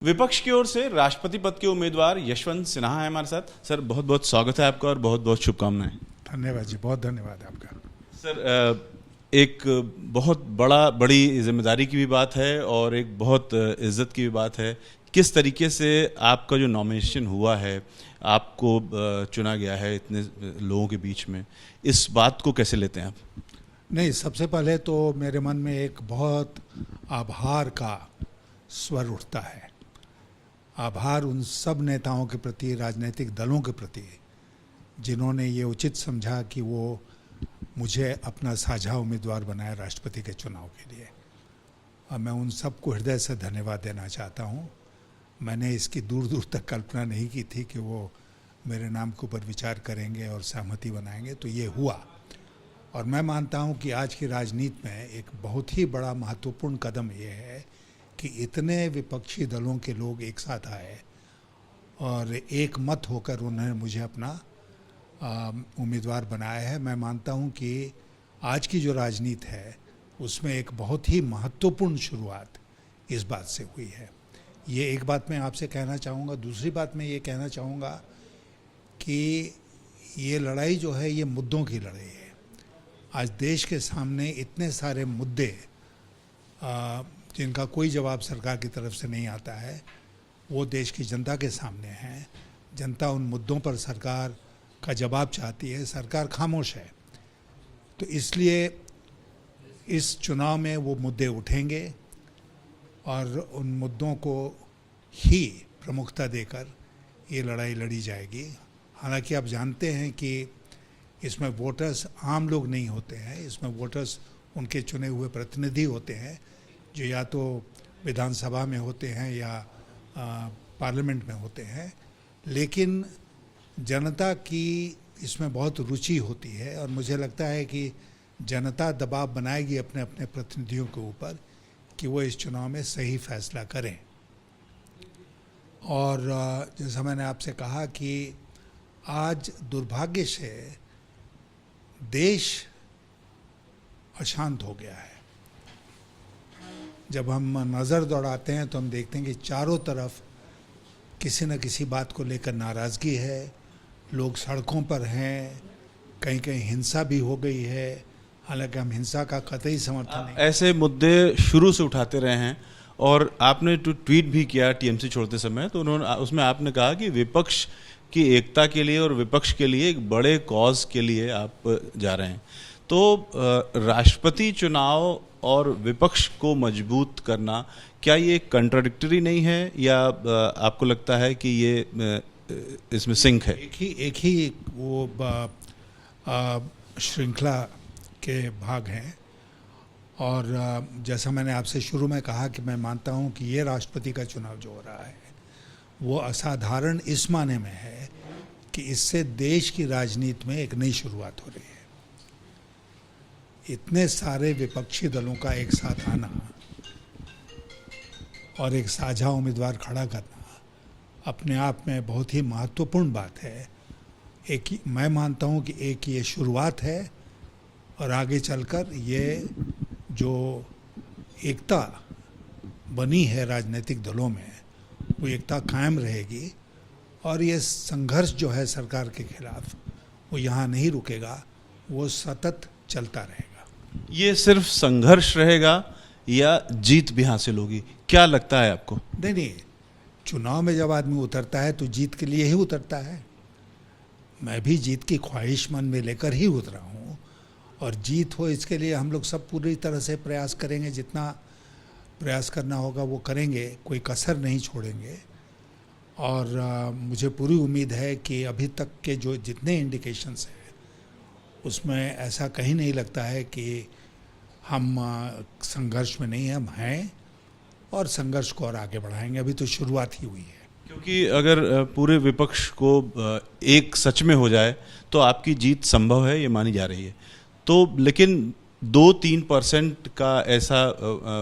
विपक्ष की ओर से राष्ट्रपति पद के उम्मीदवार यशवंत सिन्हा है हमारे साथ। सर बहुत बहुत स्वागत है आपका और बहुत बहुत शुभकामनाएं। धन्यवाद जी, बहुत धन्यवाद आपका। सर एक बहुत बड़ी जिम्मेदारी की भी बात है और एक बहुत इज्जत की भी बात है। किस तरीके से आपका जो नॉमिनेशन हुआ है, आपको चुना गया है इतने लोगों के बीच में, इस बात को कैसे लेते हैं आप? नहीं, सबसे पहले तो मेरे मन में एक बहुत आभार का स्वर उठता है। आभार उन सब नेताओं के प्रति, राजनीतिक दलों के प्रति, जिन्होंने ये उचित समझा कि वो मुझे अपना साझा उम्मीदवार बनाया राष्ट्रपति के चुनाव के लिए। और मैं उन सबको हृदय से धन्यवाद देना चाहता हूँ। मैंने इसकी दूर दूर तक कल्पना नहीं की थी कि वो मेरे नाम के ऊपर विचार करेंगे और सहमति बनाएंगे, तो ये हुआ। और मैं मानता हूँ कि आज की राजनीति में एक बहुत ही बड़ा महत्वपूर्ण कदम ये है कि इतने विपक्षी दलों के लोग एक साथ आए और एक मत होकर उन्होंने मुझे अपना उम्मीदवार बनाया है। मैं मानता हूं कि आज की जो राजनीति है उसमें एक बहुत ही महत्वपूर्ण शुरुआत इस बात से हुई है। ये एक बात मैं आपसे कहना चाहूँगा। दूसरी बात मैं ये कहना चाहूँगा कि ये लड़ाई जो है ये मुद्दों की लड़ाई है। आज देश के सामने इतने सारे मुद्दे जिनका कोई जवाब सरकार की तरफ से नहीं आता है, वो देश की जनता के सामने हैं। जनता उन मुद्दों पर सरकार का जवाब चाहती है, सरकार खामोश है। तो इसलिए इस चुनाव में वो मुद्दे उठेंगे और उन मुद्दों को ही प्रमुखता देकर ये लड़ाई लड़ी जाएगी। हालांकि आप जानते हैं कि इसमें वोटर्स आम लोग नहीं होते हैं, इसमें वोटर्स उनके चुने हुए प्रतिनिधि होते हैं जो या तो विधानसभा में होते हैं या पार्लियामेंट में होते हैं। लेकिन जनता की इसमें बहुत रुचि होती है और मुझे लगता है कि जनता दबाव बनाएगी अपने अपने प्रतिनिधियों के ऊपर कि वो इस चुनाव में सही फैसला करें। और जैसा मैंने आपसे कहा कि आज दुर्भाग्य से देश अशांत हो गया है। जब हम नज़र दौड़ाते हैं तो हम देखते हैं कि चारों तरफ किसी न किसी बात को लेकर नाराज़गी है, लोग सड़कों पर हैं, कहीं कहीं हिंसा भी हो गई है। हालांकि हम हिंसा का कतई समर्थन नहीं। ऐसे मुद्दे शुरू से उठाते रहे हैं और आपने ट्वीट भी किया टीएमसी छोड़ते समय, तो उन्होंने उसमें आपने कहा कि विपक्ष की एकता के लिए और विपक्ष के लिए एक बड़े कॉज के लिए आप जा रहे हैं। तो राष्ट्रपति चुनाव और विपक्ष को मजबूत करना, क्या ये कंट्राडिक्टरी नहीं है या आपको लगता है कि ये इसमें सिंक है? एक ही वो श्रृंखला के भाग हैं। और जैसा मैंने आपसे शुरू में कहा कि मैं मानता हूं कि ये राष्ट्रपति का चुनाव जो हो रहा है वो असाधारण इस माने में है कि इससे देश की राजनीति में एक नई शुरुआत हो रही है। इतने सारे विपक्षी दलों का एक साथ आना और एक साझा उम्मीदवार खड़ा करना अपने आप में बहुत ही महत्वपूर्ण बात है। मैं मानता हूं कि एक ये शुरुआत है और आगे चलकर ये जो एकता बनी है राजनीतिक दलों में वो एकता कायम रहेगी और ये संघर्ष जो है सरकार के खिलाफ वो यहाँ नहीं रुकेगा, वो सतत चलता रहेगा। ये सिर्फ संघर्ष रहेगा या जीत भी हासिल होगी, क्या लगता है आपको? नहीं, चुनाव में जब आदमी उतरता है तो जीत के लिए ही उतरता है। मैं भी जीत की ख्वाहिश मन में लेकर ही उतरा हूँ और जीत हो इसके लिए हम लोग सब पूरी तरह से प्रयास करेंगे। जितना प्रयास करना होगा वो करेंगे, कोई कसर नहीं छोड़ेंगे। और मुझे पूरी उम्मीद है कि अभी तक के जो जितने इंडिकेशंस हैं उसमें ऐसा कहीं नहीं लगता है कि हम संघर्ष में नहीं हैं। हम हैं और संघर्ष को और आगे बढ़ाएंगे। अभी तो शुरुआत ही हुई है। क्योंकि अगर पूरे विपक्ष को एक सच में हो जाए तो आपकी जीत संभव है, ये मानी जा रही है। तो लेकिन 2-3% का ऐसा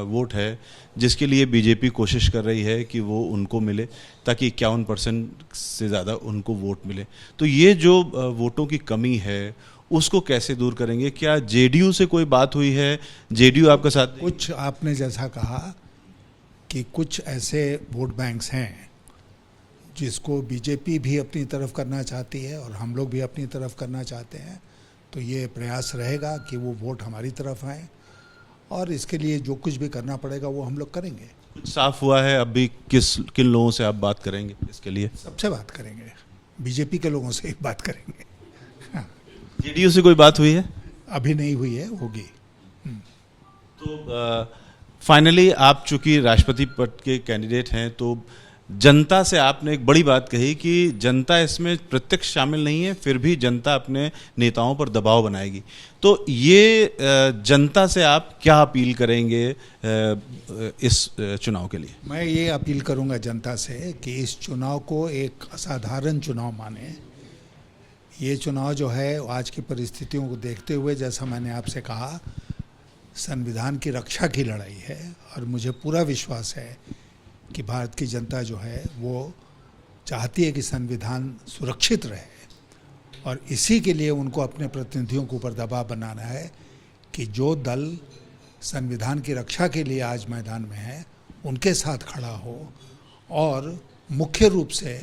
वोट है जिसके लिए बीजेपी कोशिश कर रही है कि वो उनको मिले ताकि 51% से ज़्यादा उनको वोट मिले। तो ये जो वोटों की कमी है उसको कैसे दूर करेंगे? क्या जेडीयू से कोई बात हुई है? जेडीयू आपका साथ? कुछ आपने जैसा कहा कि कुछ ऐसे वोट बैंक्स हैं जिसको बीजेपी भी अपनी तरफ करना चाहती है और हम लोग भी अपनी तरफ करना चाहते हैं। तो ये प्रयास रहेगा कि वो वोट हमारी तरफ आए और इसके लिए जो कुछ भी करना पड़ेगा वो हम लोग करेंगे। कुछ साफ हुआ है अभी किन लोगों से आप बात करेंगे इसके लिए? सबसे बात करेंगे, बीजेपी के लोगों से ही बात करेंगे। जेडीयू से कोई बात हुई है? अभी नहीं हुई है, होगी। तो फाइनली आप चूंकि राष्ट्रपति पद के कैंडिडेट हैं, तो जनता से आपने एक बड़ी बात कही कि जनता इसमें प्रत्यक्ष शामिल नहीं है, फिर भी जनता अपने नेताओं पर दबाव बनाएगी। तो ये जनता से आप क्या अपील करेंगे इस चुनाव के लिए? मैं ये अपील करूंगा जनता से कि इस चुनाव को एक असाधारण चुनाव माने। ये चुनाव जो है आज की परिस्थितियों को देखते हुए, जैसा मैंने आपसे कहा, संविधान की रक्षा की लड़ाई है और मुझे पूरा विश्वास है कि भारत की जनता जो है वो चाहती है कि संविधान सुरक्षित रहे और इसी के लिए उनको अपने प्रतिनिधियों के ऊपर दबाव बनाना है कि जो दल संविधान की रक्षा के लिए आज मैदान में है उनके साथ खड़ा हो और मुख्य रूप से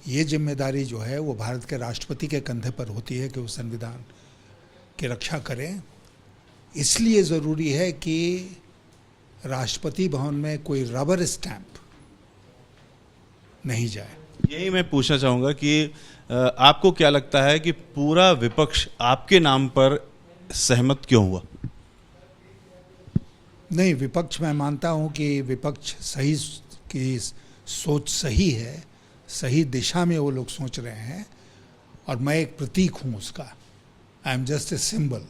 ये जिम्मेदारी जो है वो भारत के राष्ट्रपति के कंधे पर होती है कि वो संविधान की रक्षा करें। इसलिए ज़रूरी है कि राष्ट्रपति भवन में कोई रबर स्टैंप नहीं जाए। यही मैं पूछना चाहूँगा कि आपको क्या लगता है कि पूरा विपक्ष आपके नाम पर सहमत क्यों हुआ? नहीं, विपक्ष, मैं मानता हूँ कि विपक्ष सही की सोच सही है, सही दिशा में वो लोग सोच रहे हैं और मैं एक प्रतीक हूँ उसका। I am just a symbol.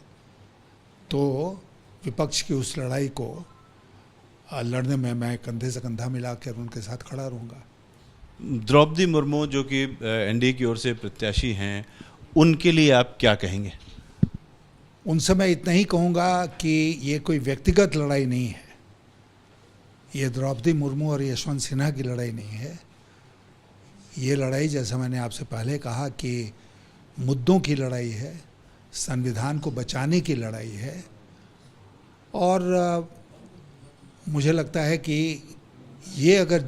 तो विपक्ष की उस लड़ाई को लड़ने में मैं कंधे से कंधा मिलाकर उनके साथ खड़ा रहूँगा। द्रौपदी मुर्मू जो कि एनडीए की ओर से प्रत्याशी हैं, उनके लिए आप क्या कहेंगे? उनसे मैं इतना ही कहूँगा कि ये कोई व्यक्तिगत लड़ाई नहीं है। ये द्रौपदी मुर्मू और यशवंत सिन्हा की लड़ाई नहीं है। ये लड़ाई, जैसा मैंने आपसे पहले कहा, कि मुद्दों की लड़ाई है, संविधान को बचाने की लड़ाई है और मुझे लगता है कि ये अगर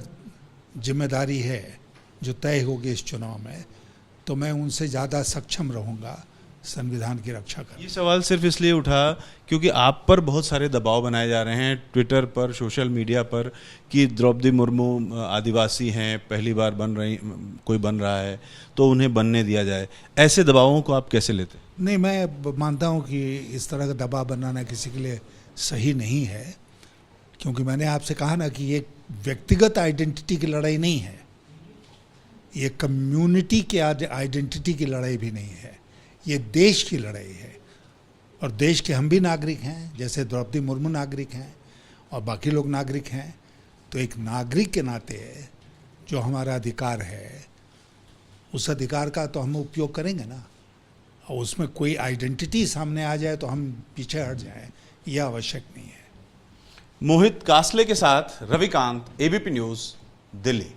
जिम्मेदारी है जो तय होगी इस चुनाव में, तो मैं उनसे ज़्यादा सक्षम रहूँगा संविधान की रक्षा करने। ये सवाल सिर्फ इसलिए उठा क्योंकि आप पर बहुत सारे दबाव बनाए जा रहे हैं ट्विटर पर, सोशल मीडिया पर, कि द्रौपदी मुर्मू आदिवासी हैं, पहली बार कोई बन रहा है तो उन्हें बनने दिया जाए। ऐसे दबावों को आप कैसे लेते? नहीं, मैं मानता हूँ कि इस तरह का दबाव बनाना किसी के लिए सही नहीं है, क्योंकि मैंने आपसे कहा ना कि ये व्यक्तिगत आइडेंटिटी की लड़ाई नहीं है, ये कम्युनिटी के आइडेंटिटी की लड़ाई भी नहीं है, ये देश की लड़ाई है। और देश के हम भी नागरिक हैं, जैसे द्रौपदी मुर्मू नागरिक हैं और बाकी लोग नागरिक हैं। तो एक नागरिक के नाते जो हमारा अधिकार है, उस अधिकार का तो हम उपयोग करेंगे ना। और उसमें कोई आइडेंटिटी सामने आ जाए तो हम पीछे हट जाएं, यह आवश्यक नहीं है। मोहित कासले के साथ रविकांत, एबीपी न्यूज़, दिल्ली।